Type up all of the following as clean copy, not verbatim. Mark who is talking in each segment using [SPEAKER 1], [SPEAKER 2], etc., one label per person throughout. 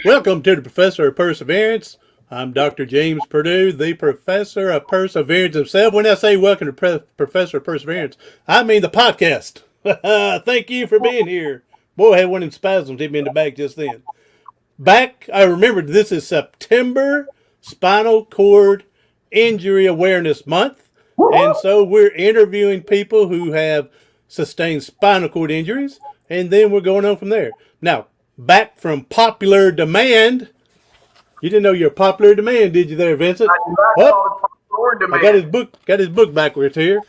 [SPEAKER 1] Welcome to the Professor of Perseverance. I'm Dr. James Purdue, the Professor of Perseverance himself. When I say welcome to Professor of Perseverance, I mean the podcast. Thank you for being here. Boy, I had one in spasms hit me in the back just then. Back, I remembered this is September Spinal Cord Injury Awareness Month. And so we're interviewing people who have sustained spinal cord injuries, and then we're going on from there. Now, back from popular demand. You didn't know you're popular demand, did you there, Vincent?
[SPEAKER 2] I do not
[SPEAKER 1] Oh,
[SPEAKER 2] know the popular
[SPEAKER 1] I
[SPEAKER 2] demand.
[SPEAKER 1] got his book backwards here.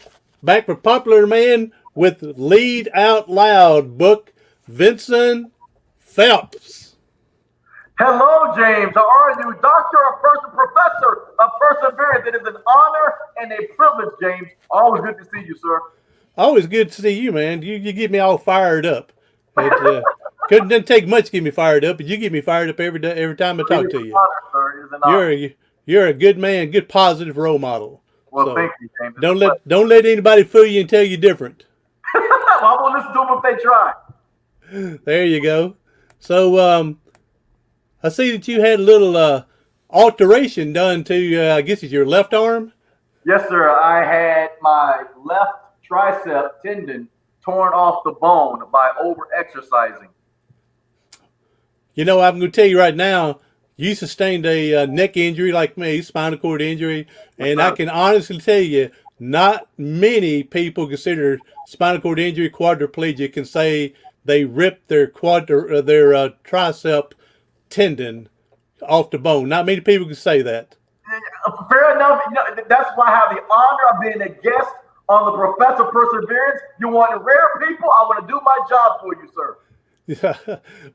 [SPEAKER 1] Back from popular demand with Lead Out Loud book, Vincent Phipps.
[SPEAKER 2] Hello, James. How are you? Professor of Perseverance. It is an honor and a privilege, James. Always good to see you, sir.
[SPEAKER 1] Always good to see you, man. You get me all fired up. Doesn't take much to get me fired up, but you get me fired up every day, every time I
[SPEAKER 2] It
[SPEAKER 1] talk
[SPEAKER 2] is
[SPEAKER 1] to
[SPEAKER 2] an
[SPEAKER 1] you.
[SPEAKER 2] honor, sir. It is an honor.
[SPEAKER 1] You're a good man, good positive role model.
[SPEAKER 2] Well,
[SPEAKER 1] So
[SPEAKER 2] thank you, James. It's a pleasure.
[SPEAKER 1] don't let anybody fool you and tell you different.
[SPEAKER 2] Well, I won't listen to them if they try.
[SPEAKER 1] There you go. So I see that you had a little alteration done to I guess it's your left arm.
[SPEAKER 2] Yes, sir. I had my left tricep tendon torn off the bone by over exercising.
[SPEAKER 1] You know, I'm going to tell you right now, you sustained a neck injury like me, spinal cord injury,
[SPEAKER 2] Yes,
[SPEAKER 1] and I
[SPEAKER 2] sir.
[SPEAKER 1] can honestly tell you, not many people consider spinal cord injury quadriplegic can say they ripped their tricep tendon off the bone. Not many people can say that.
[SPEAKER 2] Fair enough. That's why I have the honor of being a guest on the Professor Perseverance. You want rare people? I want to do my job for you, sir.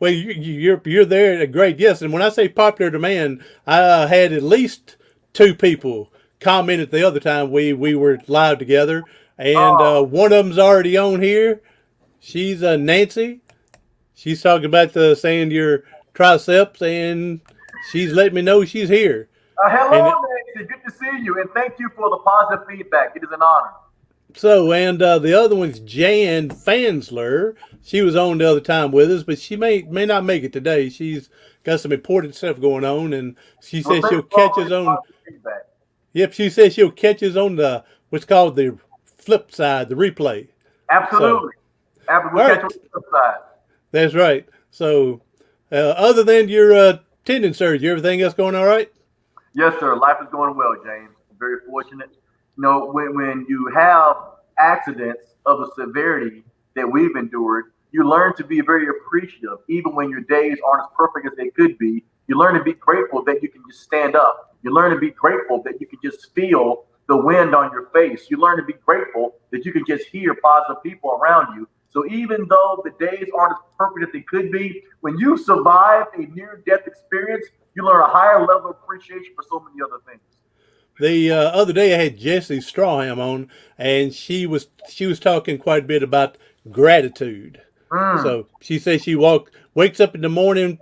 [SPEAKER 1] Well, you're there, great. Yes, and when I say popular demand, I had at least two people commented the other time we were live together, and
[SPEAKER 2] Oh,
[SPEAKER 1] one of them's already on here. She's Nancy. She's talking about saying your triceps, and she's letting me know she's here.
[SPEAKER 2] hello,
[SPEAKER 1] And
[SPEAKER 2] Nancy. Good to see you, and thank you for the positive feedback. It is an honor.
[SPEAKER 1] so, and the other one's Jan Fansler. She was on the other time with us, but she may not make it today. She's got some important stuff going on, and she
[SPEAKER 2] Well,
[SPEAKER 1] says
[SPEAKER 2] thank
[SPEAKER 1] she'll
[SPEAKER 2] you for
[SPEAKER 1] catch
[SPEAKER 2] all
[SPEAKER 1] us
[SPEAKER 2] your
[SPEAKER 1] on.
[SPEAKER 2] positive feedback.
[SPEAKER 1] Yep, she says she'll catch us on the what's called the flip side, the replay. So,
[SPEAKER 2] Absolutely. After we
[SPEAKER 1] all
[SPEAKER 2] catch
[SPEAKER 1] right,
[SPEAKER 2] you on the flip side.
[SPEAKER 1] that's right. So, other than your tendon surgery, everything else going all right?
[SPEAKER 2] Yes, sir. Life is going well, James. I'm very fortunate. When you have accidents of the severity that we've endured, you learn to be very appreciative, even when your days aren't as perfect as they could be. You learn to be grateful that you can just stand up. You learn to be grateful that you can just feel the wind on your face. You learn to be grateful that you can just hear positive people around you. So even though the days aren't as perfect as they could be, when you survive a near-death experience, you learn a higher level of appreciation for so many other things.
[SPEAKER 1] The other day I had Jessie Strawham on, and she was talking quite a bit about gratitude.
[SPEAKER 2] Mm.
[SPEAKER 1] So she says she wakes up in the morning,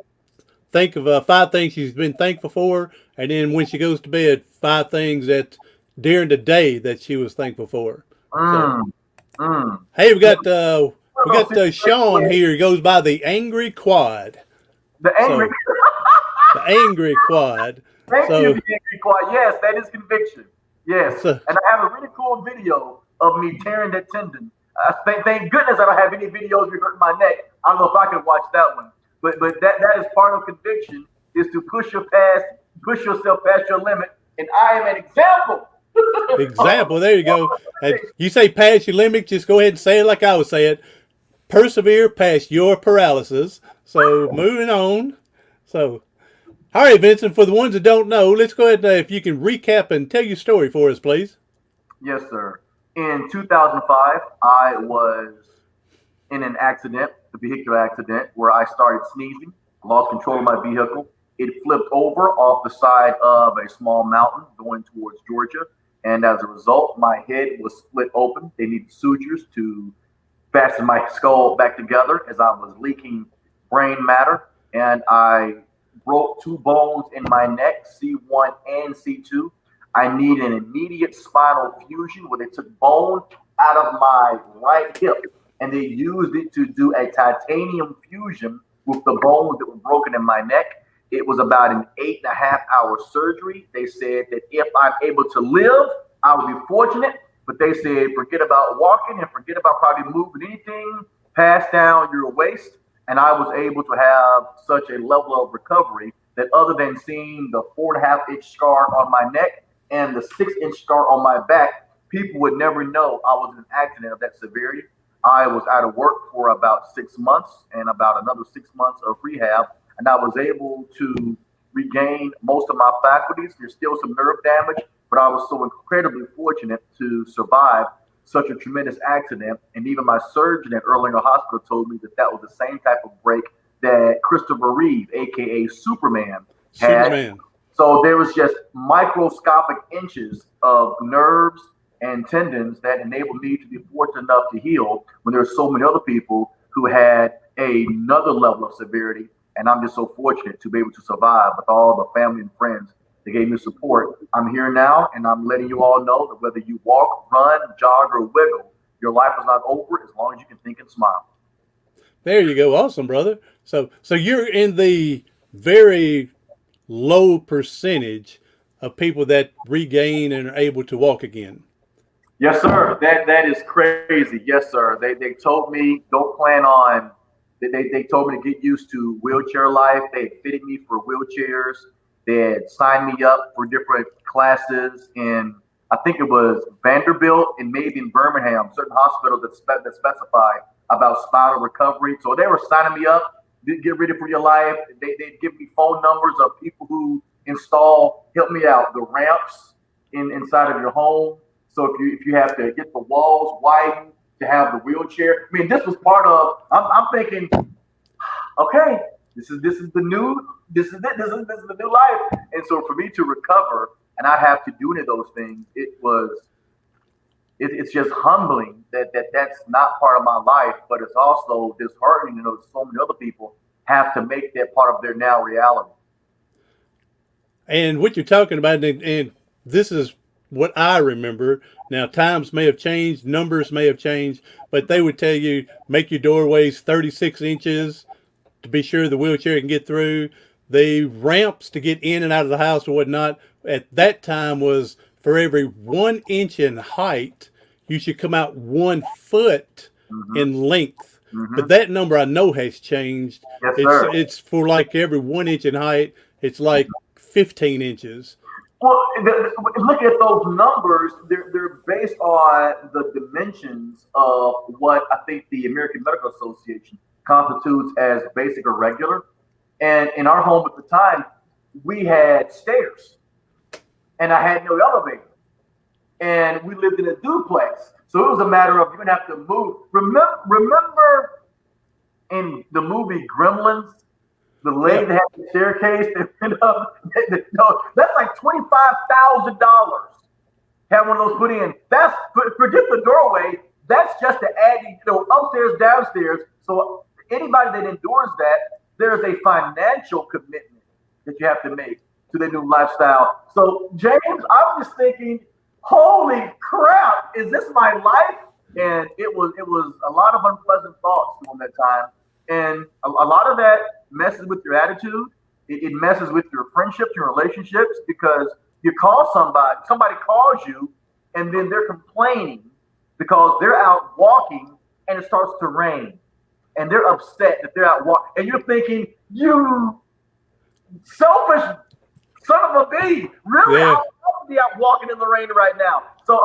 [SPEAKER 1] think of five things she's been thankful for, and then when she goes to bed, five things that during the day that she was thankful for. So
[SPEAKER 2] Mm. Mm.
[SPEAKER 1] hey,
[SPEAKER 2] One
[SPEAKER 1] we
[SPEAKER 2] of those
[SPEAKER 1] got
[SPEAKER 2] situations
[SPEAKER 1] Sean
[SPEAKER 2] where
[SPEAKER 1] here. He goes by the Angry Quad.
[SPEAKER 2] the angry.
[SPEAKER 1] So the Angry Quad.
[SPEAKER 2] Thank you,
[SPEAKER 1] So
[SPEAKER 2] the angry quiet. Yes, that is conviction. Yes,
[SPEAKER 1] so
[SPEAKER 2] and I have a really cool video of me tearing that tendon. Thank goodness I don't have any videos of me hurting my neck. I don't know if I can watch that one, but that is part of conviction is to push yourself past your limit, and I am an example.
[SPEAKER 1] example, there you go. And you say pass your limit, just go ahead and say it like I would say it. Persevere past your paralysis. So moving on. So all right, Vincent. For the ones that don't know, let's go ahead. If you can recap and tell your story for us, please.
[SPEAKER 2] Yes, sir. In 2005, I was in an accident, a vehicular accident, where I started sneezing, lost control of my vehicle. It flipped over off the side of a small mountain going towards Georgia. And as a result, my head was split open. They needed sutures to fasten my skull back together as I was leaking brain matter. And I broke two bones in my neck, C1 and C2. I need an immediate spinal fusion where they took bone out of my right hip and they used it to do a titanium fusion with the bones that were broken in my neck. It was about an 8.5 hour surgery. They said that if I'm able to live, I would be fortunate. But they said forget about walking and forget about probably moving anything past down your waist. And I was able to have such a level of recovery that other than seeing the 4.5 inch scar on my neck and the 6 inch scar on my back, people would never know I was in an accident of that severity. I was out of work for about 6 months and about another 6 months of rehab, and I was able to regain most of my faculties. There's still some nerve damage, but I was so incredibly fortunate to survive such a tremendous accident. And even my surgeon at Erlanger Hospital told me that that was the same type of break that Christopher Reeve, aka Superman, had.
[SPEAKER 1] Superman.
[SPEAKER 2] So there was just microscopic inches of nerves and tendons that enabled me to be fortunate enough to heal when there were so many other people who had another level of severity. And I'm just so fortunate to be able to survive with all the family and friends that gave me support. I'm here now, and I'm letting you all know that whether you walk, run, jog, or wiggle, your life is not over as long as you can think and smile.
[SPEAKER 1] There you go. Awesome, brother. So you're in the very low percentage of people that regain and are able to walk again.
[SPEAKER 2] Yes, sir. That is crazy. Yes, sir. They told me don't plan on. They told me to get used to wheelchair life. They had fitted me for wheelchairs. They had signed me up for different classes in, I think it was Vanderbilt and maybe in Birmingham, certain hospitals that specify about spinal recovery. So they were signing me up. Get ready for your life. They'd give me phone numbers of people who help me out, the ramps inside of your home. So if you have to get the walls widened to have the wheelchair, I mean, this was part of. I'm thinking, okay, this is the new this is the new life. And so for me to recover and not have to do any of those things, it's just humbling that's not part of my life, but it's also disheartening to know so many other people have to make that part of their now reality.
[SPEAKER 1] And what you're talking about, and this is what I remember. Now, times may have changed, numbers may have changed, but they would tell you make your doorways 36 inches to be sure the wheelchair can get through. The ramps to get in and out of the house or whatnot at that time was for every 1 inch in height, you should come out 1 foot
[SPEAKER 2] Mm-hmm.
[SPEAKER 1] in length.
[SPEAKER 2] Mm-hmm.
[SPEAKER 1] But that number I know has changed.
[SPEAKER 2] Yes,
[SPEAKER 1] It's
[SPEAKER 2] sir.
[SPEAKER 1] it's for like every 1 inch in height, it's like 15 inches.
[SPEAKER 2] Well, looking at those numbers, they're based on the dimensions of what I think the American Medical Association constitutes as basic or regular. And in our home at the time, we had stairs, and I had no elevator, and we lived in a duplex. So it was a matter of you're gonna have to move. Remember in the movie Gremlins, the lady that had the staircase that went up. No, that's like $25,000. Have one of those put in. That's forget the doorway. That's just to add, upstairs, downstairs. So anybody that endures that, there's a financial commitment that you have to make to the new lifestyle. So James, I was just thinking, holy crap, is this my life? And it was a lot of unpleasant thoughts during that time. And a lot of that messes with your attitude. It messes with your friendships, your relationships, because you call somebody calls you, and then they're complaining because they're out walking and it starts to rain. And they're upset that they're out walking. And you're thinking, you selfish son of a bee, really?
[SPEAKER 1] Yeah.
[SPEAKER 2] I'll be out walking in the rain right now. So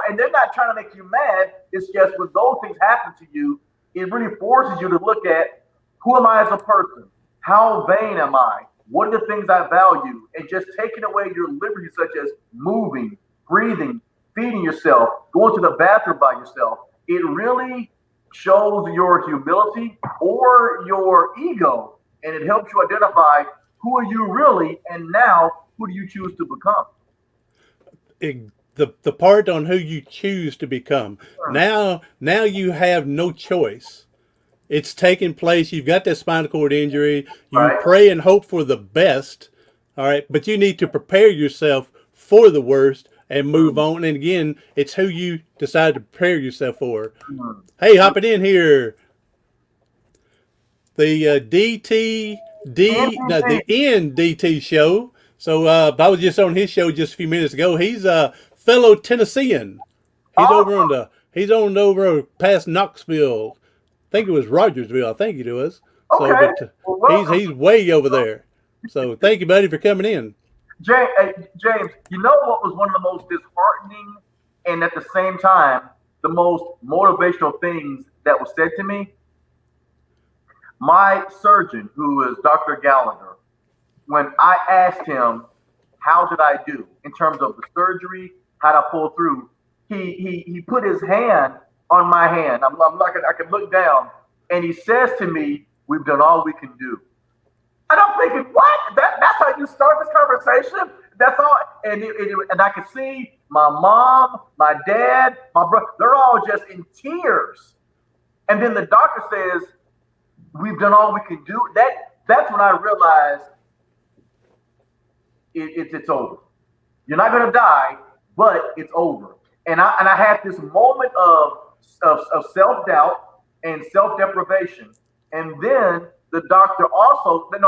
[SPEAKER 2] and they're not trying to make you mad. It's just when those things happen to you, it really forces you to look at who am I as a person? How vain am I? What are the things I value? And just taking away your liberty, such as moving, breathing, feeding yourself, going to the bathroom by yourself. It really shows your humility or your ego, and it helps you identify who are you really, and now who do you choose to become?
[SPEAKER 1] The part on who you choose to become. Now you have no choice. It's taking place. You've got that spinal cord injury. You
[SPEAKER 2] Right?
[SPEAKER 1] pray and hope for the best. All right. But you need to prepare yourself for the worst and move on. And again, it's who you decide to prepare yourself for. Hey, hopping in here. The DT The NDT show. So I was just on his show just a few minutes ago. He's a fellow Tennessean. He's over on
[SPEAKER 2] Awesome.
[SPEAKER 1] the he's on over past Knoxville. I think it was Rogersville. I think it was. So,
[SPEAKER 2] Okay.
[SPEAKER 1] but
[SPEAKER 2] Well, welcome.
[SPEAKER 1] he's way over there. So thank you, buddy, for coming in.
[SPEAKER 2] James, you know what was one of the most disheartening and at the same time the most motivational things that was said to me? My surgeon, who is Dr. Gallagher, when I asked him, how did I do in terms of the surgery, how did I pull through? He put his hand on my hand. I'm like, I can look down, and he says to me, we've done all we can do. And I'm thinking, what? That's how you start this conversation? That's all. And I could see my mom, my dad, my brother, they're all just in tears. And then the doctor says, we've done all we can do. That's when I realized it's over. You're not going to die, but it's over. And I had this moment of self-doubt and self-deprivation. And then the doctor also, the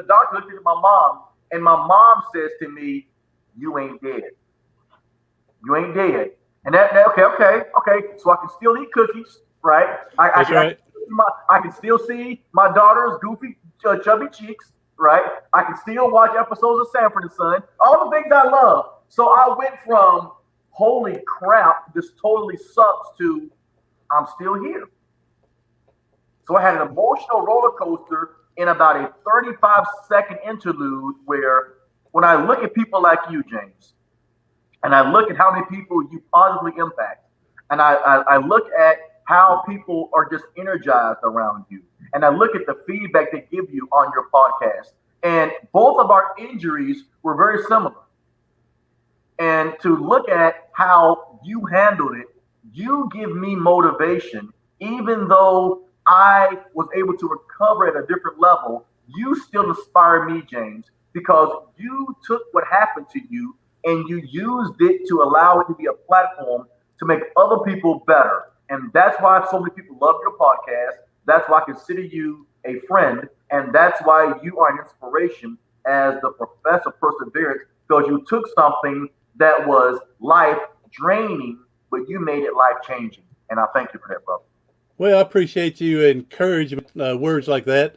[SPEAKER 2] doctor looked at my mom, and my mom says to me, you ain't dead. You ain't dead. And okay. So I can still eat cookies, right?
[SPEAKER 1] That's right.
[SPEAKER 2] I can still see my daughter's goofy, chubby cheeks, right? I can still watch episodes of Sanford and Son, all the things I love. So I went from, holy crap, this totally sucks, to I'm still here. So I had an emotional roller coaster in about a 35-second interlude where when I look at people like you, James, and I look at how many people you positively impact, and I look at how people are just energized around you, and I look at the feedback they give you on your podcast, and both of our injuries were very similar. And to look at how you handled it, you give me motivation, even though I was able to recover at a different level. You still inspire me, James, because you took what happened to you and you used it to allow it to be a platform to make other people better. And that's why so many people love your podcast. That's why I consider you a friend. And that's why you are an inspiration as the professor of perseverance, because you took something that was life draining, but you made it life changing. And I thank you for that, brother.
[SPEAKER 1] Well, I appreciate you encouraging words like that.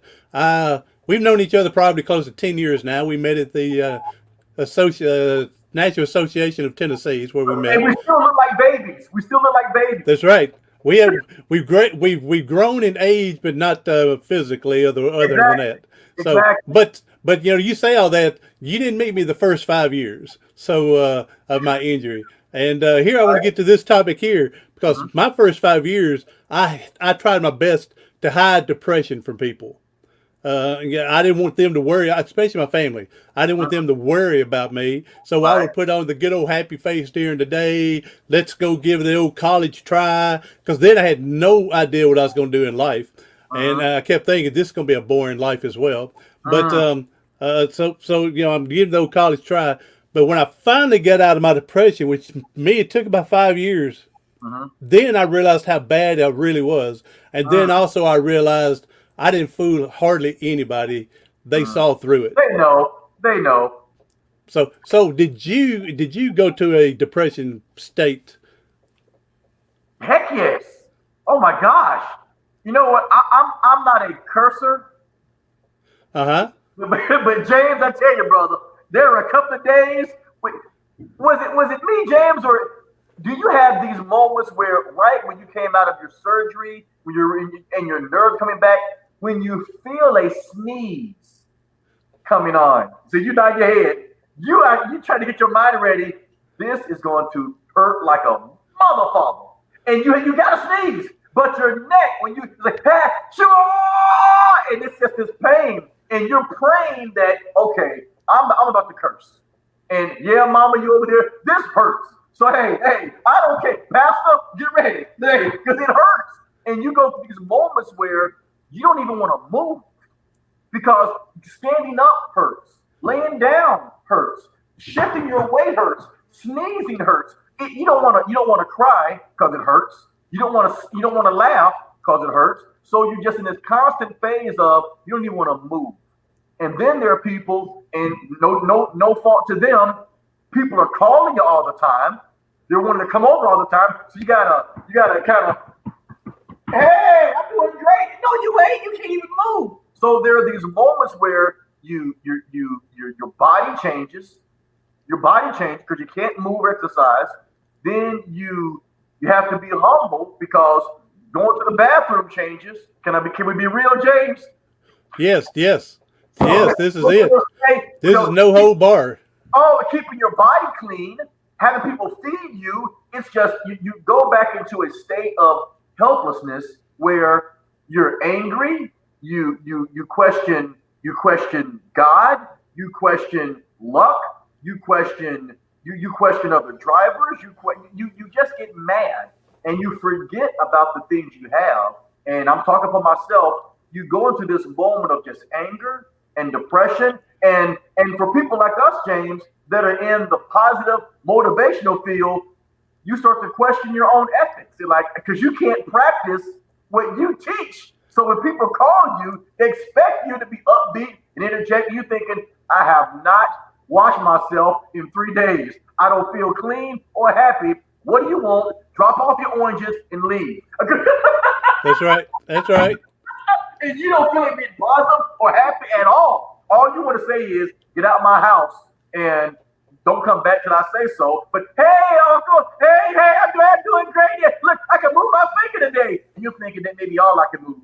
[SPEAKER 1] We've known each other probably close to 10 years now. We met at the National Association of Tennessee is where we
[SPEAKER 2] And
[SPEAKER 1] met.
[SPEAKER 2] we still look like babies. We still look like babies.
[SPEAKER 1] That's right. We've grown in age, but not physically, other than that. So,
[SPEAKER 2] Exactly.
[SPEAKER 1] but you say all that. You didn't meet me the first 5 years of my injury, and here I want to get to this topic here because my first 5 years, I tried my best to hide depression from people. I didn't want them to worry, especially my family. I didn't want them to worry about me. So I would put on the good old happy face during the day. Let's go give the old college try. Because then I had no idea what I was going to do in life. And I kept thinking this is going to be a boring life as well. But I'm giving the old college try. But when I finally got out of my depression, which me, it took about 5 years, then I realized how bad I really was. And then also I realized I didn't fool hardly anybody. They saw through it.
[SPEAKER 2] They know. They know.
[SPEAKER 1] So did you go to a depression state?
[SPEAKER 2] Heck yes. Oh my gosh. You know what? I'm not a cursor, but James, I tell you, brother, there were a couple of days. Was it me, James, or do you have these moments where right when you came out of your surgery, when you're and your nerves coming back, when you feel a sneeze coming on, so you nod your head, you try to get your mind ready. This is going to hurt like a motherfucker, and you got to sneeze, but your neck when you like and it's just this pain, and you're praying that okay, I'm about to curse, and yeah, mama, you over there, this hurts. So hey, I don't care, Pastor, get ready, because it hurts, and you go through these moments where you don't even want to move because standing up hurts, laying down hurts, shifting your weight hurts, sneezing hurts. You don't want to cry because it hurts. You don't want to laugh because it hurts. So you're just in this constant phase of you don't even want to move. And then there are people, and no fault to them. People are calling you all the time. They're wanting to come over all the time. So you gotta kind of, hey, I'm doing great. No, you ain't. You can't even move. So there are these moments where your body changes. Your body changes because you can't move or exercise. Then you have to be humble because going to the bathroom changes. Can we be real, James?
[SPEAKER 1] Yes, yes,
[SPEAKER 2] So,
[SPEAKER 1] yes. This is it. This is no hold bar.
[SPEAKER 2] oh, keeping your body clean, having people feed you, it's just you go back into a state of helplessness where you're angry, you question God, you question luck, you question other drivers, you just get mad and you forget about the things you have. And I'm talking for myself, you go into this moment of just anger and depression. And for people like us, James, that are in the positive motivational field, you start to question your own ethics. Like, because you can't practice what you teach. So when people call you, they expect you to be upbeat and interject. You thinking, I have not washed myself in 3 days. I don't feel clean or happy. What do you want? Drop off your oranges and leave.
[SPEAKER 1] That's right. That's right.
[SPEAKER 2] And you don't feel like being positive or happy at all. All you want to say is, get out of my house and don't come back till I say so. But hey, uncle, hey, I'm doing great. Yeah, look, I can move my finger today. And you're thinking that maybe all I can move.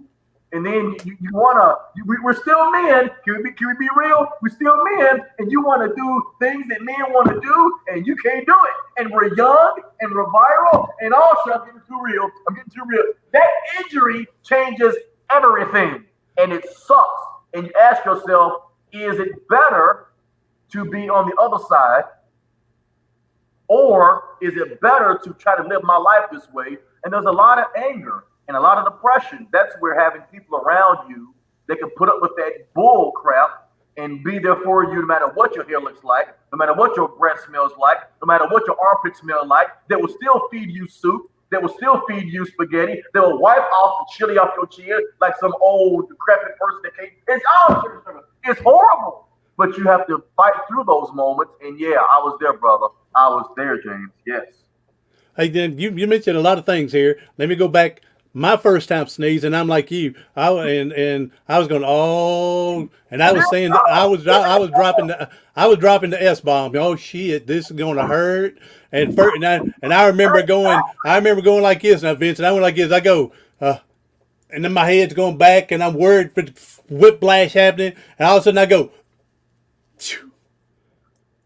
[SPEAKER 2] And then we're still men. Can we be real? We're still men, and you want to do things that men want to do, and you can't do it. And we're young, and we're viral, and all shit. I'm getting too real. That injury changes everything, and it sucks. And you ask yourself, is it better to be on the other side, or is it better to try to live my life this way? And there's a lot of anger and a lot of depression. That's where having people around you that can put up with that bull crap and be there for you no matter what your hair looks like, no matter what your breath smells like, no matter what your armpits smell like, that will still feed you soup, that will still feed you spaghetti, that will wipe off the chili off your chin like some old decrepit person that can't. It's all it's horrible. But you have to fight through those moments. And yeah, I was there, brother. I was there, James. Yes.
[SPEAKER 1] Hey, then you mentioned a lot of things here. Let me go back. My first time sneezing, I'm like you. And I was going, oh, and I was saying that I was dropping the S bomb. Oh shit, this is going to hurt. And I remember going like this. Now, Vincent, I went like this. I go, and then my head's going back, and I'm worried for whiplash happening. And all of a sudden, I go, phew.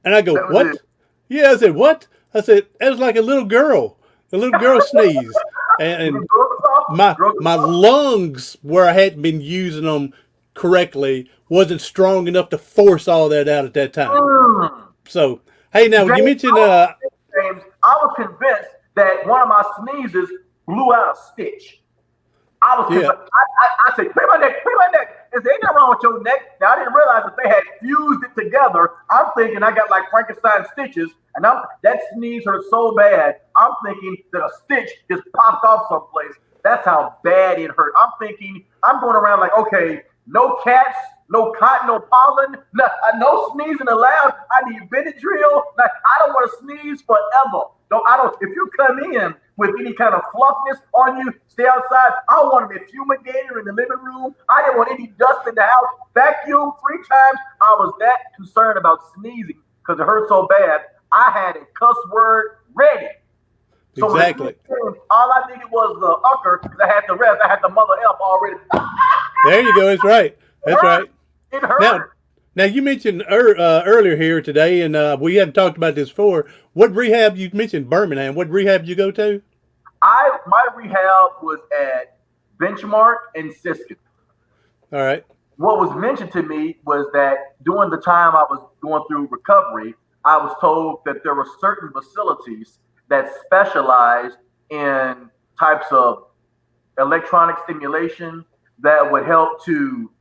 [SPEAKER 1] And I go, what?
[SPEAKER 2] It.
[SPEAKER 1] Yeah, I said, what? I said, it was like a little girl sneeze. And my lungs, where I hadn't been using them correctly, wasn't strong enough to force all that out at that time. So, hey, now
[SPEAKER 2] James,
[SPEAKER 1] you mentioned
[SPEAKER 2] James, I was convinced that one of my sneezes blew out a stitch. I was convinced. I said, clear my neck. Is there anything wrong with your neck? Now I didn't realize that they had fused it together. I'm thinking I got like Frankenstein stitches, and that sneeze hurt so bad. I'm thinking that a stitch just popped off someplace. That's how bad it hurt. I'm thinking I'm going around like, okay, no cats, no cotton, no pollen, no sneezing allowed. I need Benadryl. Like, I don't want to sneeze forever. If you come in with any kind of fluffiness on you, stay outside. I wanted a fumigator in the living room. I didn't want any dust in the house. Vacuum 3 times. I was that concerned about sneezing because it hurt so bad. I had a cuss word ready. So
[SPEAKER 1] exactly.
[SPEAKER 2] All I needed was the ucker because I had the rest. I had the mother F already.
[SPEAKER 1] There you go. That's right. That's right.
[SPEAKER 2] It hurt.
[SPEAKER 1] Now you mentioned earlier here today, and we hadn't talked about this before. What rehab you mentioned? Birmingham. What rehab did you go to?
[SPEAKER 2] My rehab was at Benchmark and Siskin.
[SPEAKER 1] All right.
[SPEAKER 2] What was mentioned to me was that during the time I was going through recovery, I was told that there were certain facilities that specialized in types of electronic stimulation that would help to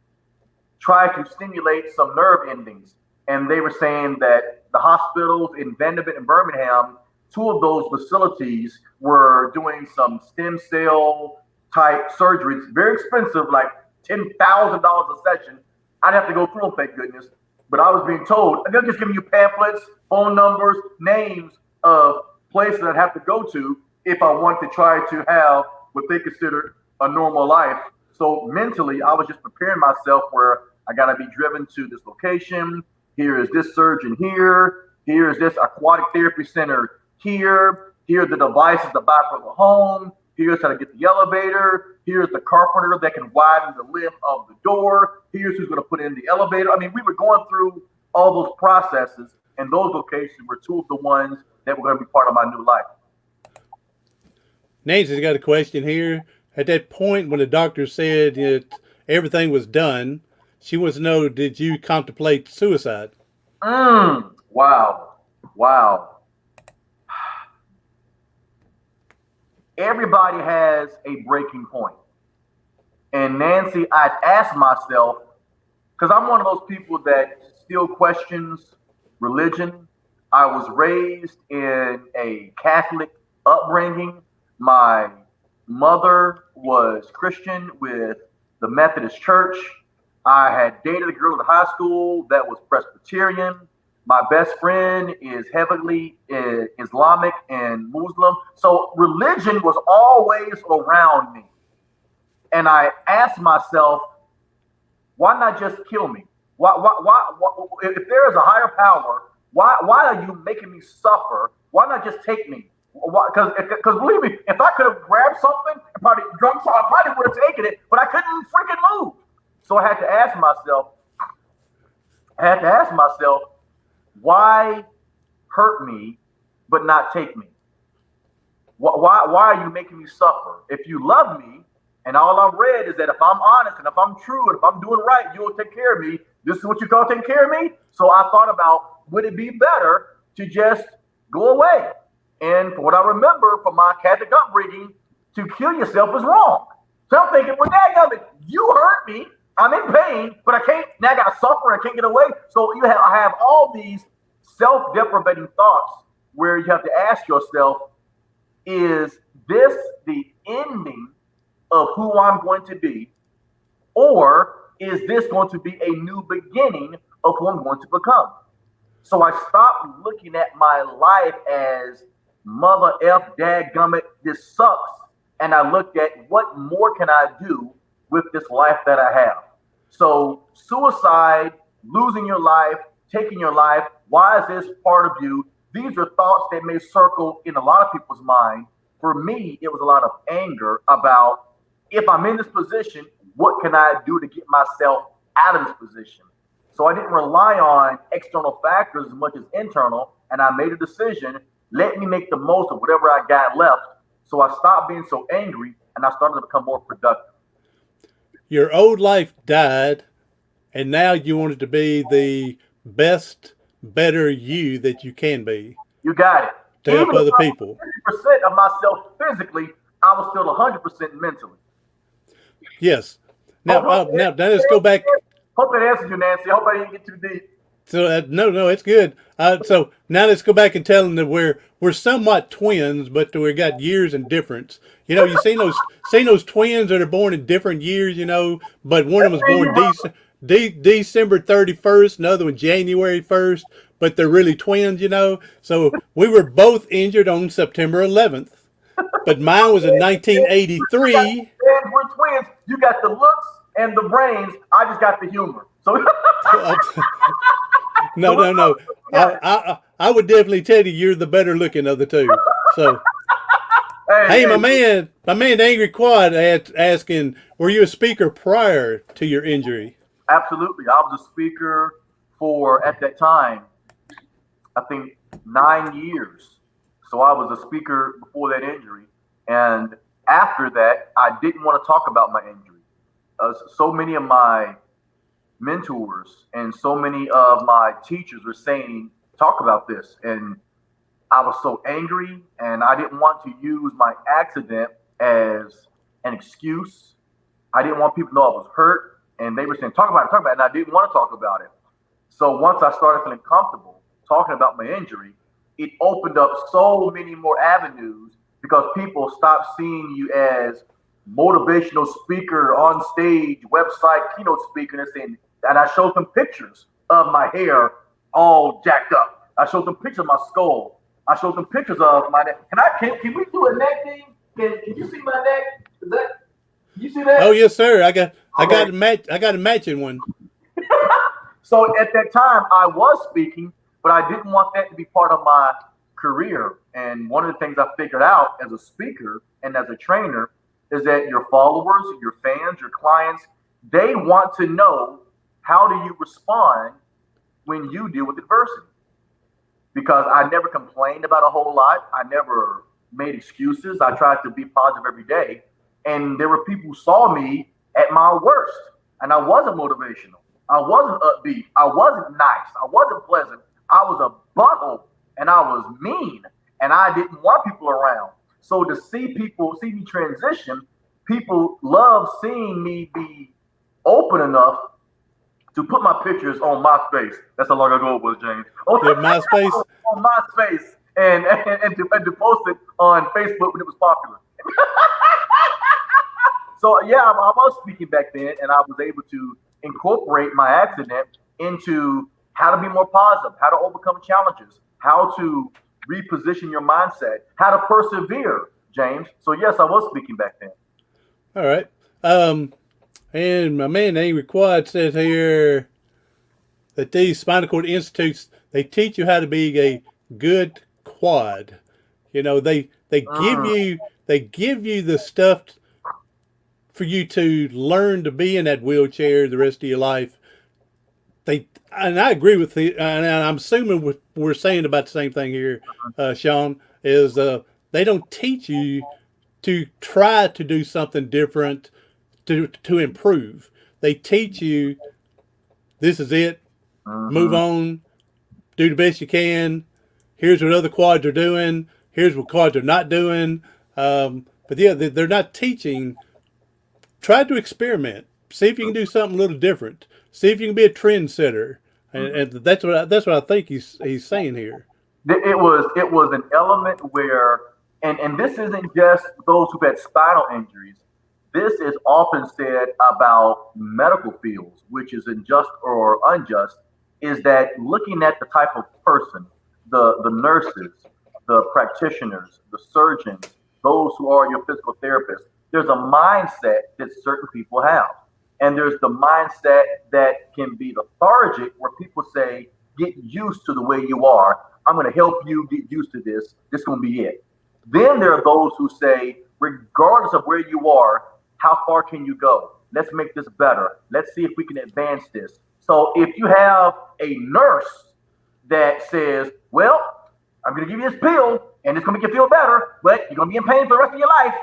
[SPEAKER 2] try to stimulate some nerve endings. And they were saying that the hospitals in Vanderbilt and Birmingham, 2 of those facilities were doing some stem cell type surgeries, very expensive, like $10,000 a session. I'd have to go through them, thank goodness. But I was being told, they're just giving you pamphlets, phone numbers, names of places I'd have to go to if I want to try to have what they considered a normal life. So mentally, I was just preparing myself where I got to be driven to this location. Here is this surgeon here. Here is this aquatic therapy center here. Here are the devices to buy for the home. Here's how to get the elevator. Here's the carpenter that can widen the length of the door. Here's who's going to put in the elevator. I mean, we were going through all those processes, and those locations were two of the ones that were going to be part of my new life.
[SPEAKER 1] Nancy's got a question here. At that point when the doctor said that everything was done, she wants to know, did you contemplate suicide?
[SPEAKER 2] Wow. Everybody has a breaking point. And Nancy, I'd ask myself, because I'm one of those people that still questions religion. I was raised in a Catholic upbringing. My mother was Christian with the Methodist Church. I had dated a girl in high school that was Presbyterian. My best friend is heavily Islamic and Muslim. So religion was always around me. And I asked myself, why not just kill me? Why if there is a higher power, why are you making me suffer? Why not just take me? Because believe me, if I could have grabbed something and probably drunk something, I probably would have taken it, but I couldn't freaking move. So I had to ask myself, why hurt me but not take me? Why are you making me suffer? If you love me, and all I've read is that if I'm honest and if I'm true and if I'm doing right, you'll take care of me. This is what you call taking care of me? So I thought about, would it be better to just go away? And from what I remember from my Catholic upbringing, to kill yourself is wrong. So I'm thinking, well, dadgummit, you hurt me. I'm in pain, but I can't, now I got to suffer and I can't get away. So I have all these self-deprecating thoughts where you have to ask yourself, is this the ending of who I'm going to be? Or is this going to be a new beginning of who I'm going to become? So I stopped looking at my life as mother F, dadgummit, this sucks. And I looked at what more can I do with this life that I have. So suicide, losing your life, taking your life, why is this part of you? These are thoughts that may circle in a lot of people's mind. For me, it was a lot of anger about, if I'm in this position, what can I do to get myself out of this position? So I didn't rely on external factors as much as internal, and I made a decision, let me make the most of whatever I got left. So I stopped being so angry, and I started to become more productive.
[SPEAKER 1] Your old life died, and now you want it to be the best, better you that you can be.
[SPEAKER 2] You got it.
[SPEAKER 1] To help other people.
[SPEAKER 2] 50% of myself physically, I was still 100% mentally.
[SPEAKER 1] Yes. Now let's go back.
[SPEAKER 2] Hope that answers you, Nancy. I hope I didn't get too deep.
[SPEAKER 1] So no, it's good. So now let's go back and tell them that we're somewhat twins, but we got years in difference. You know, you seen those twins that are born in different years. You know, but one of them was born December 31st, another one January 1st, but they're really twins. You know, so we were both injured on September 11th, but mine was in 1983.
[SPEAKER 2] We're twins. You got the looks and the brains. I just got the humor. So.
[SPEAKER 1] No. I would definitely tell you you're the better looking of the two. So, hey, my man, Angry Quad asking, were you a speaker prior to your injury?
[SPEAKER 2] Absolutely. I was a speaker for, at that time, I think 9 years. So I was a speaker before that injury. And after that, I didn't want to talk about my injury. So many of my mentors and so many of my teachers were saying, talk about this. And I was so angry, and I didn't want to use my accident as an excuse. I didn't want people to know I was hurt, and they were saying, talk about it, and I didn't want to talk about it. So once I started feeling comfortable talking about my injury, it opened up so many more avenues, because people stopped seeing you as motivational speaker on stage, website, keynote speaker, and saying, And I showed them pictures of my hair all jacked up. I showed them pictures of my skull. I showed them pictures of my neck. Can we do a neck thing? Can you see my neck? Can you see that?
[SPEAKER 1] Oh yes, sir. I got a matching one.
[SPEAKER 2] So at that time, I was speaking, but I didn't want that to be part of my career. And one of the things I figured out as a speaker and as a trainer is that your followers, your fans, your clients, they want to know, how do you respond when you deal with adversity? Because I never complained about a whole lot. I never made excuses. I tried to be positive every day. And there were people who saw me at my worst. And I wasn't motivational. I wasn't upbeat. I wasn't nice. I wasn't pleasant. I was a butthole, and I was mean, and I didn't want people around. So to see me transition, people love seeing me be open enough to put my pictures on MySpace. That's how long ago it was, James.
[SPEAKER 1] MySpace?
[SPEAKER 2] On MySpace and to post it on Facebook when it was popular. So yeah, I was speaking back then, and I was able to incorporate my accident into how to be more positive, how to overcome challenges, how to reposition your mindset, how to persevere, James. So yes, I was speaking back then.
[SPEAKER 1] All right. And my man Angry Quad says here that these spinal cord institutes, they teach you how to be a good quad. You know, they give you the stuff for you to learn to be in that wheelchair the rest of your life. And I agree with you, and I'm assuming we're saying about the same thing here, Sean, is they don't teach you to try to do something different to improve. They teach you, this is it, move on, do the best you can, here's what other quads are doing, here's what quads are not doing. But yeah, they're not teaching, try to experiment, see if you can do something a little different, see if you can be a trendsetter. And that's what I think he's saying here.
[SPEAKER 2] It was an element where, and this isn't just those who've had spinal injuries. This is often said about medical fields, which is unjust or unjust, is that looking at the type of person, the nurses, the practitioners, the surgeons, those who are your physical therapists, there's a mindset that certain people have. And there's the mindset that can be lethargic, where people say, get used to the way you are. I'm going to help you get used to this. This is going to be it. Then there are those who say, regardless of where you are, how far can you go? Let's make this better. Let's see if we can advance this. So if you have a nurse that says, well, I'm going to give you this pill and it's going to make you feel better, but you're going to be in pain for the rest of your life.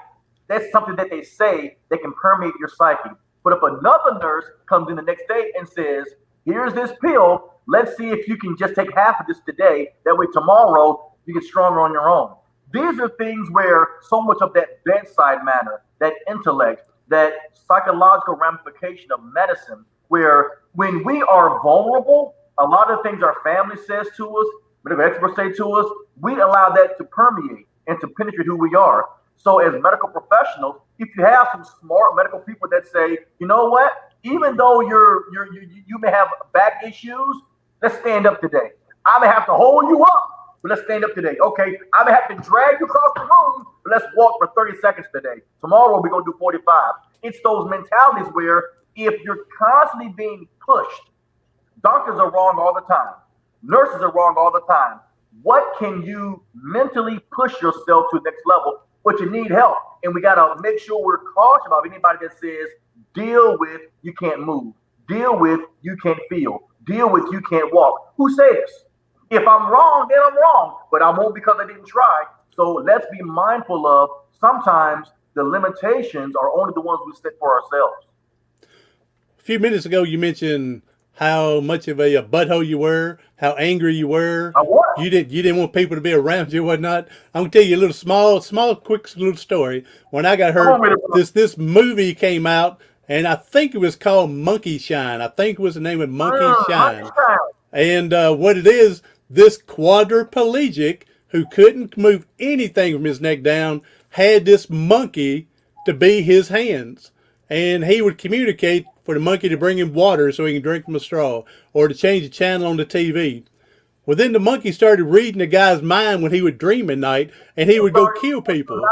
[SPEAKER 2] That's something that they say that can permeate your psyche. But if another nurse comes in the next day and says, here's this pill, let's see if you can just take half of this today. That way tomorrow you get stronger on your own. These are things where so much of that bedside manner, that intellect, that psychological ramification of medicine, where when we are vulnerable, a lot of things our family says to us, whatever experts say to us, we allow that to permeate and to penetrate who we are. So as medical professionals, if you have some smart medical people that say, you know what, even though you may have back issues, let's stand up today. I may have to hold you up, but let's stand up today. Okay, I may have to drag you across the room, but let's walk for 30 seconds today. Tomorrow we're going to do 45. It's those mentalities where if you're constantly being pushed, doctors are wrong all the time. Nurses are wrong all the time. What can you mentally push yourself to the next level? But you need help. And we got to make sure we're cautious about anybody that says, deal with you can't move. Deal with you can't feel. Deal with you can't walk. Who says? If I'm wrong, then I'm wrong. But I won't because I didn't try. So let's be mindful of sometimes the limitations are only the ones we set for ourselves.
[SPEAKER 1] A few minutes ago, you mentioned how much of a butthole you were, how angry you were.
[SPEAKER 2] I was.
[SPEAKER 1] You didn't want people to be around you, whatnot. I'm gonna tell you a little small, quick little story. When I got hurt, this movie came out, and I think it was called Monkey Shine. I think it was the name of Monkey Shine. And what it is, this quadriplegic who couldn't move anything from his neck down had this monkey to be his hands, and he would communicate for the monkey to bring him water so he can drink from a straw, or to change the channel on the TV. Well, then the monkey started reading the guy's mind when he would dream at night, and he would go kill people.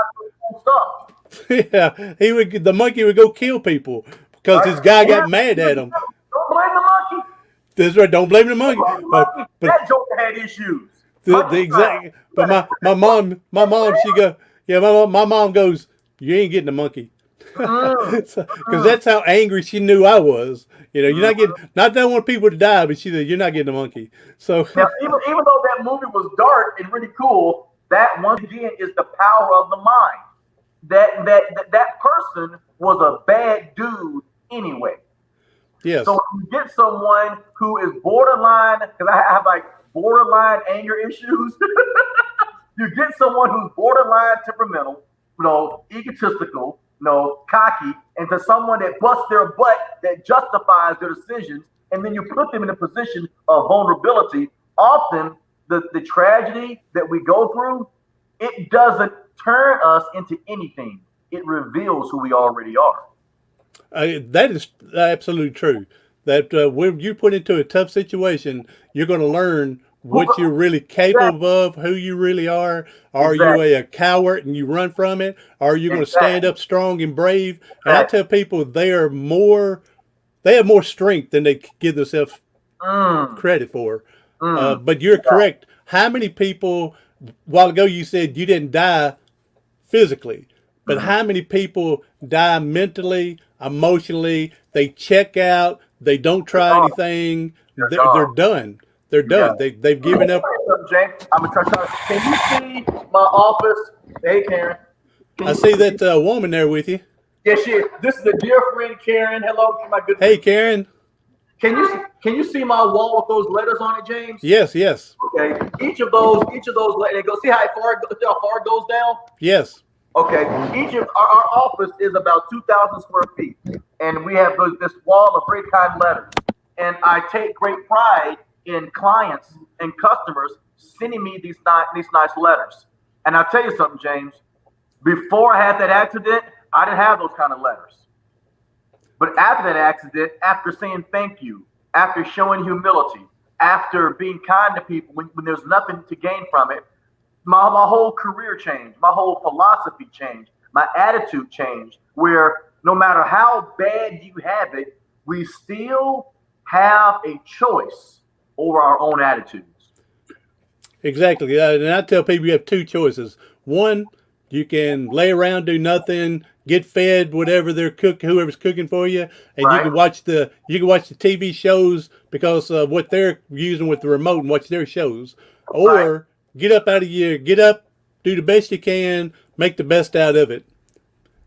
[SPEAKER 2] Stuff.
[SPEAKER 1] Yeah, he would. The monkey would go kill people because
[SPEAKER 2] Right?
[SPEAKER 1] this guy
[SPEAKER 2] And
[SPEAKER 1] got mad at him.
[SPEAKER 2] don't blame the monkey.
[SPEAKER 1] That's right. Don't blame the monkey.
[SPEAKER 2] Don't blame the monkey.
[SPEAKER 1] But
[SPEAKER 2] That joker had issues.
[SPEAKER 1] the exact. But my mom, she go. Yeah, my mom goes. You ain't getting the monkey. Because that's how angry she knew I was. You know, you're not getting. Not that I want people to die, but she said you're not getting the monkey. So
[SPEAKER 2] now, even though that movie was dark and really cool, that once again is the power of the mind. That person was a bad dude anyway.
[SPEAKER 1] yes,
[SPEAKER 2] So when you get someone who is borderline, because I have like borderline anger issues, you get someone who's borderline temperamental, egotistical, cocky, and to someone that busts their butt, that justifies their decisions, and then you put them in a position of vulnerability. Often the tragedy that we go through, it doesn't turn us into anything. It reveals who we already are.
[SPEAKER 1] that is absolutely true. That when you're put into a tough situation, you're going to learn what you're really capable of, who you really are. Are
[SPEAKER 2] Exactly.
[SPEAKER 1] you a coward and you run from it? Are you going to stand up strong and brave? And I tell people they have more strength than they give themselves credit for. But you're correct. How many people, a while ago you said you didn't die physically, but how many people die mentally, emotionally? They check out, they don't try anything, they're done. They're done. They've given up.
[SPEAKER 2] James, I'm gonna try. Can you see my office? Hey, Karen.
[SPEAKER 1] I see that woman there with you.
[SPEAKER 2] Yes, she is. This is a dear friend, Karen. Hello, my good.
[SPEAKER 1] Hey, Karen.
[SPEAKER 2] Can you see my wall with those letters on it, James?
[SPEAKER 1] Yes, yes,
[SPEAKER 2] Okay. Each of those letters. Go see how far it goes down.
[SPEAKER 1] yes.
[SPEAKER 2] Okay. Each of our office is about 2,000 square feet, and we have this wall of very kind letters. And I take great pride in clients and customers sending me these nice letters. And I'll tell you something, James. Before I had that accident, I didn't have those kind of letters. But after that accident, after saying thank you, after showing humility, after being kind to people when there's nothing to gain from it, my whole career changed. My whole philosophy changed. My attitude changed, where no matter how bad you have it, we still have a choice over our own attitudes.
[SPEAKER 1] Exactly. And I tell people you have two choices. One, you can lay around, do nothing, get fed whatever they're whoever's cooking for you, and
[SPEAKER 2] Right.
[SPEAKER 1] you can watch the TV shows because of what they're using with the remote and watch their shows. Or get up, do the best you can, make the best out of it.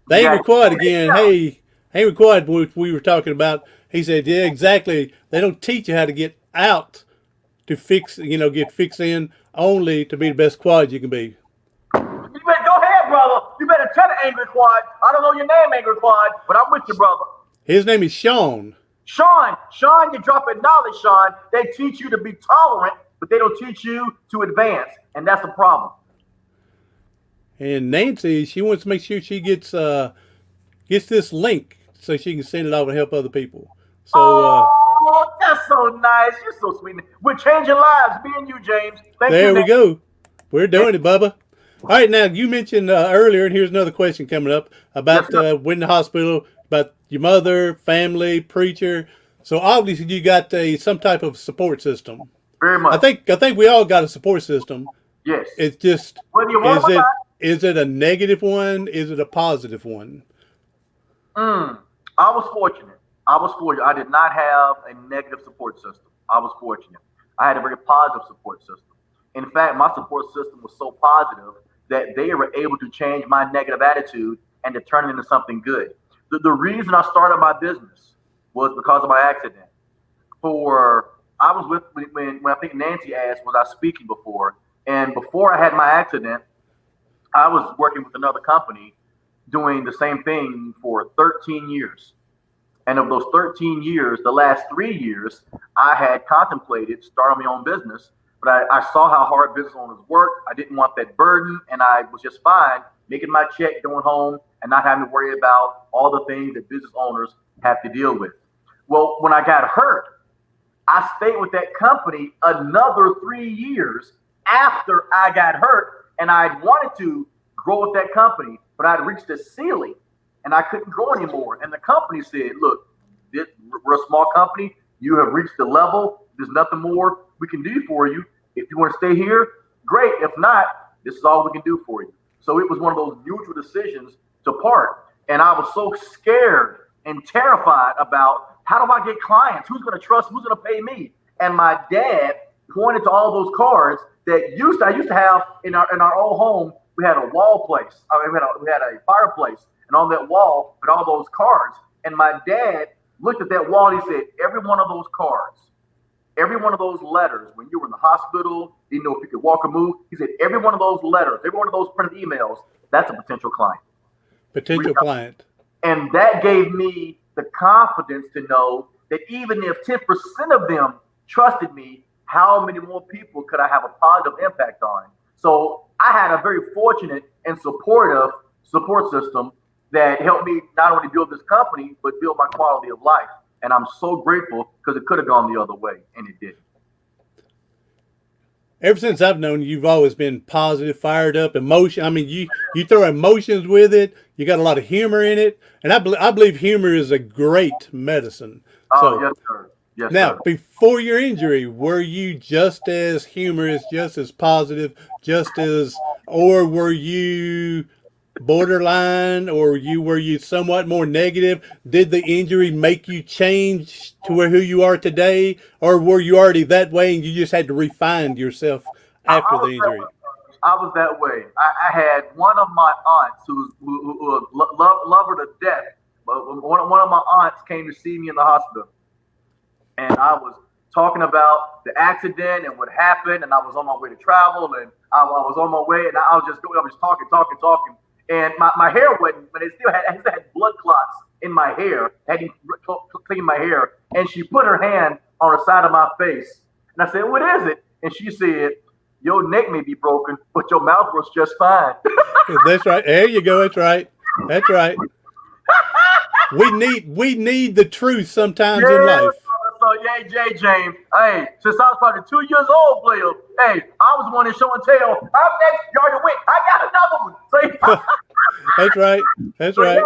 [SPEAKER 1] The angry quiet again. Hey, angry quiet, which we were talking about. He said, yeah, exactly. They don't teach you how to get out to fix, get fixed in only to be the best quad you can be.
[SPEAKER 2] You better go ahead, brother. You better tell the Angry Quad. I don't know your name, Angry Quad, but I'm with you, brother.
[SPEAKER 1] His name is Sean.
[SPEAKER 2] Sean, you're dropping knowledge, Sean. They teach you to be tolerant, but they don't teach you to advance, and that's a problem.
[SPEAKER 1] And Nancy, she wants to make sure she gets this link so she can send it off and help other people. So
[SPEAKER 2] oh, that's so nice. You're so sweet. We're changing lives, me and you, James. Thank
[SPEAKER 1] there
[SPEAKER 2] you.
[SPEAKER 1] we go. We're doing it, Bubba. All right, now you mentioned earlier, and here's another question coming up about when the hospital, about your mother, family, preacher. So obviously you got some type of support system.
[SPEAKER 2] Very much.
[SPEAKER 1] I think we all got a support system.
[SPEAKER 2] Yes.
[SPEAKER 1] It's just
[SPEAKER 2] Whether you want it or not.
[SPEAKER 1] Is it a negative one? Is it a positive one?
[SPEAKER 2] I was fortunate. I did not have a negative support system. I was fortunate. I had a very positive support system. In fact, my support system was so positive that they were able to change my negative attitude and to turn it into something good. The reason I started my business was because of my accident. I was with when I think Nancy asked, was I speaking before? And before I had my accident, I was working with another company doing the same thing for 13 years. And of those 13 years, the last 3 years, I had contemplated starting my own business, but I saw how hard business owners work. I didn't want that burden, and I was just fine making my check, going home, and not having to worry about all the things that business owners have to deal with. Well, when I got hurt, I stayed with that company another 3 years after I got hurt, and I wanted to grow with that company, but I'd reached a ceiling and I couldn't grow anymore. And the company said, "Look, we're a small company. You have reached the level. There's nothing more we can do for you. If you want to stay here, great. If not, this is all we can do for you." So it was one of those mutual decisions to part. And I was so scared and terrified about, how do I get clients? Who's going to trust? Who's going to pay me? And my dad pointed to all those cards that I used to have in our old home. We had a wall place. We had a fireplace, and on that wall with all those cards. And my dad looked at that wall and he said, every one of those cards, every one of those letters, when you were in the hospital, didn't know if you could walk or move. He said, every one of those letters, every one of those printed emails, that's a potential client.
[SPEAKER 1] Potential client.
[SPEAKER 2] And that gave me the confidence to know that even if 10% of them trusted me, how many more people could I have a positive impact on? So I had a very fortunate and supportive support system that helped me not only build this company, but build my quality of life. And I'm so grateful, because it could have gone the other way, and it didn't.
[SPEAKER 1] Ever since I've known you, you've always been positive, fired up, emotion. I mean, you throw emotions with it. You got a lot of humor in it, and I believe humor is a great medicine.
[SPEAKER 2] Oh, yes, sir. Yes,
[SPEAKER 1] now,
[SPEAKER 2] sir.
[SPEAKER 1] before your injury, were you just as humorous, just as positive, or were you borderline, or were you somewhat more negative? Did the injury make you change to who you are today, or were you already that way and you just had to refine yourself after the injury?
[SPEAKER 2] I was that way. I had one of my aunts who love her to death, but one of my aunts came to see me in the hospital, and I was talking about the accident and what happened, and I was on my way to travel, and I was on my way, and I was just talking. And my hair wasn't, but I still had blood clots in my hair. I hadn't cleaned my hair. And she put her hand on the side of my face. And I said, "What is it?" And she said, "Your neck may be broken, but your mouth was just fine."
[SPEAKER 1] That's right. There you go. That's right. That's right. We need the truth sometimes in life.
[SPEAKER 2] So, yeah, Jay James. Hey, since I was probably 2 years old, player. Hey, I was one in show and tell. I'm next. You already went. I got another one. So,
[SPEAKER 1] that's right. That's right.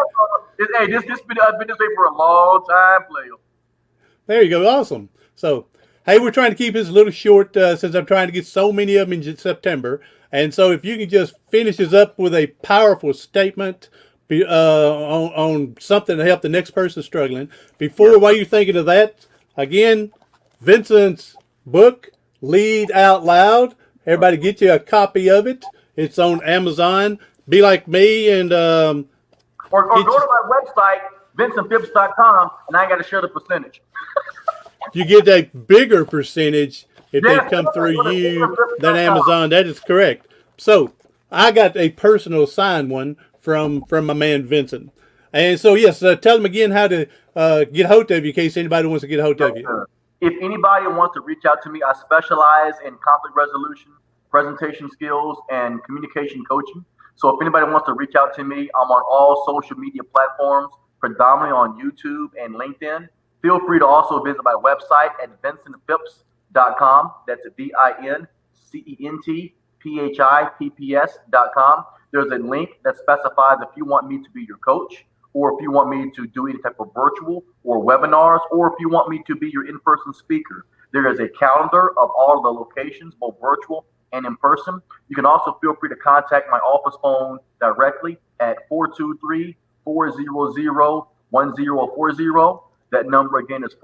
[SPEAKER 2] Yeah, hey, this I've been this way for a long time, player.
[SPEAKER 1] There you go. Awesome. So, hey, we're trying to keep this a little short since I'm trying to get so many of them in September. And so, if you can just finish us up with a powerful statement on something to help the next person struggling. While you're thinking of that, again, Vincent's book, Lead Out Loud. Everybody get you a copy of it. It's on Amazon. Be like me and
[SPEAKER 2] or go to my website, VincentPhipps.com, and I ain't got to share the percentage.
[SPEAKER 1] You get a bigger percentage if they come through you than Amazon. That is correct. So I got a personal signed one from my man Vincent. And so, yes, tell them again how to get a hold of you in case anybody wants to get a hold of you.
[SPEAKER 2] If anybody wants to reach out to me, I specialize in conflict resolution, presentation skills, and communication coaching. So if anybody wants to reach out to me, I'm on all social media platforms, predominantly on YouTube and LinkedIn. Feel free to also visit my website at VincentPhipps.com. That's VincentPhipps.com. There's a link that specifies if you want me to be your coach, or if you want me to do any type of virtual or webinars, or if you want me to be your in-person speaker. There is a calendar of all of the locations, both virtual and in person. You can also feel free to contact my office phone directly at 423-400-1040. That number again is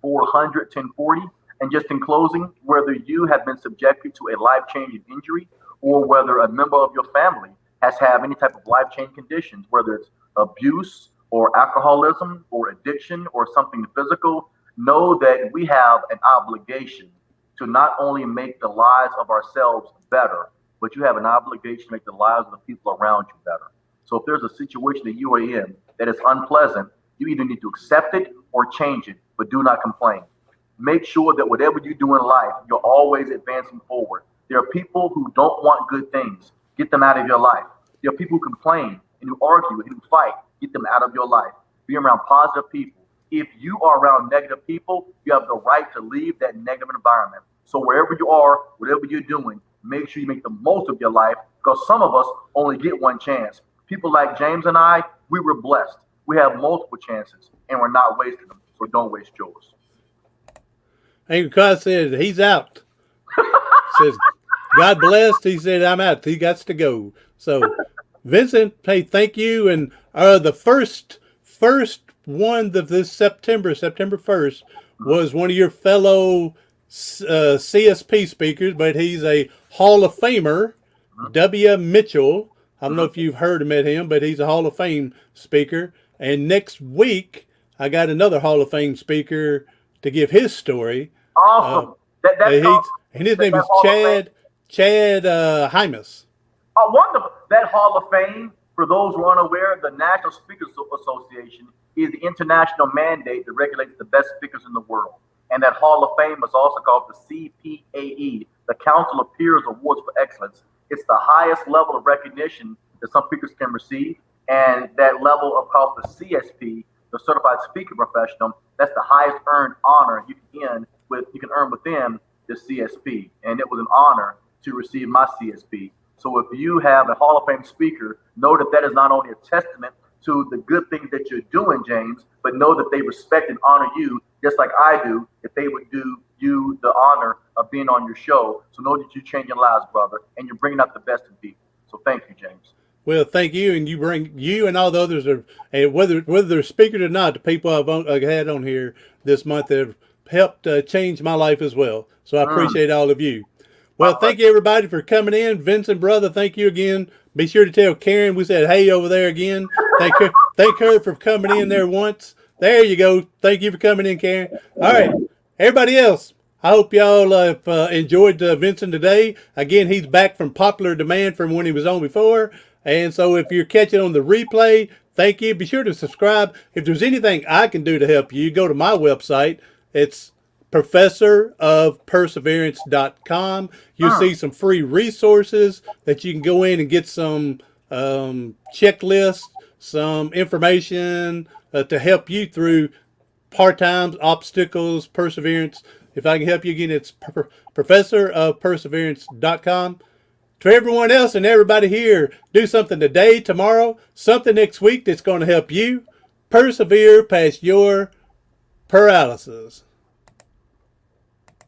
[SPEAKER 2] 423-400-1040. And just in closing, whether you have been subjected to a life-changing injury, or whether a member of your family has had any type of life-changing conditions, whether it's abuse or alcoholism or addiction or something physical, know that we have an obligation to not only make the lives of ourselves better, but you have an obligation to make the lives of the people around you better. So if there's a situation that you are in that is unpleasant, you either need to accept it or change it, but do not complain. Make sure that whatever you do in life, you're always advancing forward. There are people who don't want good things. Get them out of your life. There are people who complain and who argue and who fight. Get them out of your life. Be around positive people. if you are around negative people, you have the right to leave that negative environment. So wherever you are, whatever you're doing, make sure you make the most of your life, because some of us only get one chance. People like James and I, we were blessed. We have multiple chances and we're not wasting them. So don't waste yours.
[SPEAKER 1] And because said he's out. Says God blessed. He said I'm out. He got to go. So Vincent, hey, thank you. And the first one of this September 1st, was one of your fellow CSP speakers, but he's a Hall of Famer, W. Mitchell. I don't know if you've heard or met him, but he's a Hall of Fame speaker. And next week, I got another Hall of Fame speaker to give his story.
[SPEAKER 2] Awesome.
[SPEAKER 1] And his name is Chad Hymas.
[SPEAKER 2] Wonderful. That Hall of Fame, for those who are unaware, the National Speakers Association is the international mandate that regulates the best speakers in the world. And that Hall of Fame is also called the CPAE, the Council of Peers Awards for Excellence. It's the highest level of recognition that some speakers can receive. And that level of called the CSP, the Certified Speaker Professional, that's the highest earned honor you can earn within the CSP. And it was an honor to receive my CSP. So if you have a Hall of Fame speaker, know that that is not only a testament to the good things that you're doing, James, but know that they respect and honor you just like I do if they would do you the honor of being on your show. So know that you're changing lives, brother, and you're bringing out the best in people. So thank you, James.
[SPEAKER 1] Well, thank you, and you and all the others are, and whether they're speakers or not, the people I've had on here this month have helped change my life as well. So I appreciate all of you. Well, thank you everybody for coming in. Vincent, brother, thank you again. Be sure to tell Karen we said hey over there again. Thank her for coming in there once. There you go. Thank you for coming in, Karen. All right, everybody else. I hope y'all have enjoyed Vincent today. Again, he's back from popular demand from when he was on before. And so if you're catching on the replay, thank you. Be sure to subscribe. If there's anything I can do to help you, go to my website. It's professorofperseverance.com. You'll see some free resources that you can go in and get some checklists, some information to help you through hard times, obstacles, perseverance. If I can help you again, it's professorofperseverance.com. To everyone else and everybody here, do something today, tomorrow, something next week that's going to help you persevere past your paralysis.